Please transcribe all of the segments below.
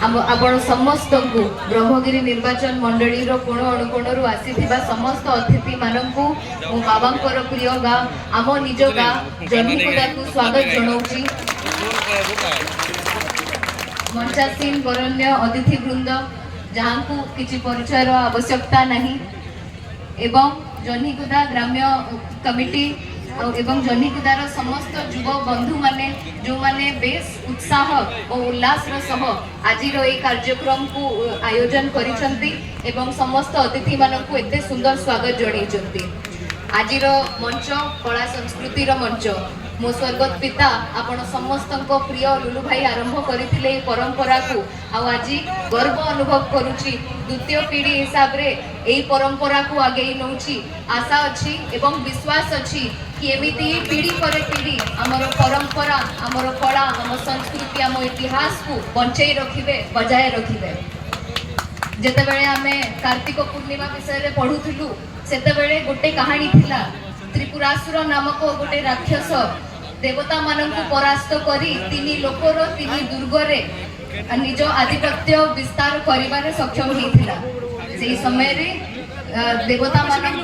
आपण समस्त को ब्रह्मगिरी निर्वाचन मंडली कोण अनुकोणरू आसीथिबा समस्त अतिथि मानकू मो बाबांकर प्रिय गाँ आम निज गाँ जन्मकुदा को स्वागत जनाऊँगी। मंचासीन बरण्य अतिथि वृंद जहाँ को किसी परिचय आवश्यकता नहीं एवं जन्हीकुदा ग्राम्य कमिटी एवं जन्हीकुदार समस्त युव बंधु माने जो माने बेस उत्साह और उल्लास सह आज कार्यक्रम को आयोजन करिसंती एवं समस्त अतिथि मानकू एते सुंदर स्वागत जणाइछंती। आज मंच कला संस्कृति मंच मो स्वर्गत पिता आपण समस्त प्रिय लुलु भाई आरंभ करथिले परंपरा को आज गर्व अनुभव करुची द्वितीय पीढ़ी हिसाब रे एई परंपरा को आगे नौची आशा अच्छी एवं विश्वास अच्छी कि एमिति पीढ़ी पर पीढ़ी आमर परंपरा आमर कला आम संस्कृति आम इतिहास को बंचाई रखिबे बजाय रखिबे। जेतेबेले आमे कार्तिक पूर्णिमा विषय रे पढुथिलु सेतेबेले गोटे कहानी थिला त्रिपुरासुर नामक गोटे राक्षस देवता मानक परास्त करी तीनी लोकर तीनी दुर्गरे निज आधिपत्य विस्तार करिबारे सक्षम होइथिला। सेही समय रे देवता मानक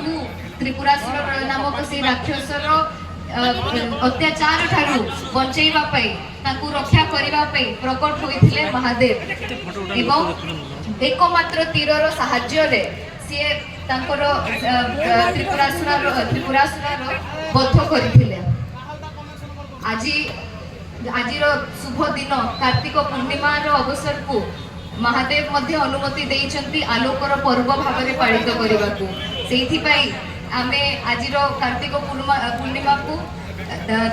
त्रिपुरासुर नामक से राक्षसर अत्याचार ठारू बंचैबा पई ताकू रक्षा करिबा पई प्रकट होइथिले महादेव एवं एकमात्र तीरर साहाय्य रे से तांकर त्रिपुरासुर बध करथिले। आजिर शुभ दिन कार्तिक पूर्णिमा अवसर को महादेव मध्य अनुमति देइछंती आलोकर पर्व भाव में पालित करने को सेथि पई आमे आजिर कार्तिक पूर्णिमा को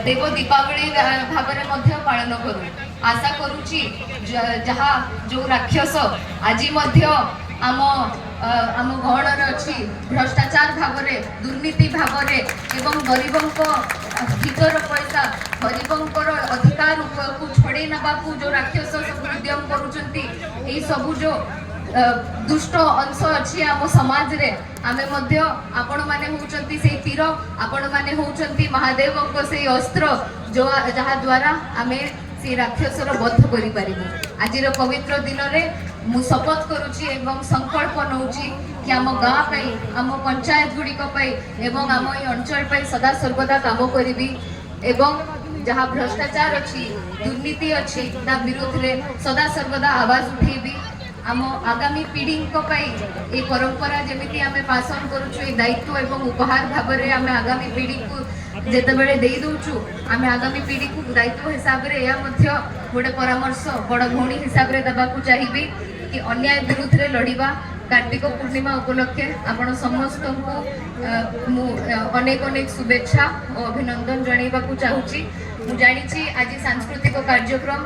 देव दीपावली भाव में मध्य पालन करू। आशा करुची जहा जो राक्षस आज मध्य आम गणर अच्छी भ्रष्टाचार भाव में दुर्नीति भाव में एवं गरीबों हितर पैसा गरीबों अधिकार को छड़े नवा जो राक्षस सब उद्यम करुँच सबू जो दुष्ट अंश अच्छी आम समाज रे आमे मध्य आपण माने होउचंती से तीर आपण माने होउचंती महादेव को से अस्त्र जो जहा द्वारा आमे से राक्षसर वध करि पारिबु। आजिर पवित्र दिन रे मु शपथ करुची एवं संकल्प नउची कि आम गाँ पई आम पंचायत गुड़िक पई एवं आम ई अंचल पई सदा सर्वदा काम करिबी एवं जहाँ भ्रष्टाचार अच्छी दुर्नीति अच्छी ता विरुद्ध रे सदा सर्वदा आवाज उठेबी। आम आगामी पीढ़ी ये परंपरा जमीती आमे पासन करुछु दायित्व एवं उपहार भाव में आमे आगामी पीढ़ी को जेतेबेले देई दउछु आमे आगामी पीढ़ी को दायित्व हिसाब रे या मध्य गोटे परामर्श बड़ भौणी हिसाब रे देबा को चाहिबी कि अन्याय विरुद्ध रे लड़िबा। कार्तिक पूर्णिमा उपलक्षे आपण समस्त को मु अनेक अनेक शुभेच्छा और अभिनंदन जणाइबा को चाहूची। मु जानिछि आज सांस्कृतिक कार्यक्रम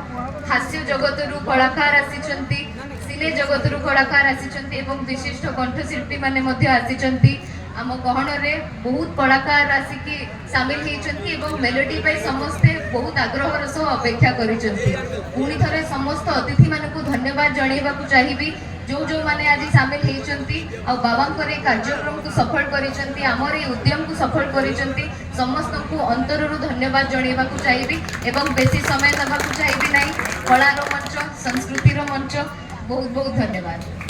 हास्य जगतरू कलाकार आसीचंती सिने जगतरू कलाकार आसीचंती एवं विशिष्ट कंठशिल्पी माने मध्य आसीचंती। आम गहन रे बहुत कलाकार आसिकी सामिल होइचंती एवं मेलोडी पे समस्ते बहुत आग्रहर सह अपेक्षा करिचंती। पुणी थरे समस्त अतिथि मानकु धन्यवाद जणाइबा को चाहिबी जो जो माने आज सामिल होइचंती आ बाबांकर ए कार्यक्रम को सफल करिचंती हमर ए उद्यम को सफल करिचंती समस्त को अंतररू धन्यवाद जणाइबा को चाहिबी एवं बेसी समय देबा को चाहिबी नाही। कलार मंच संस्कृतिर मंच बहुत बहुत धन्यवाद।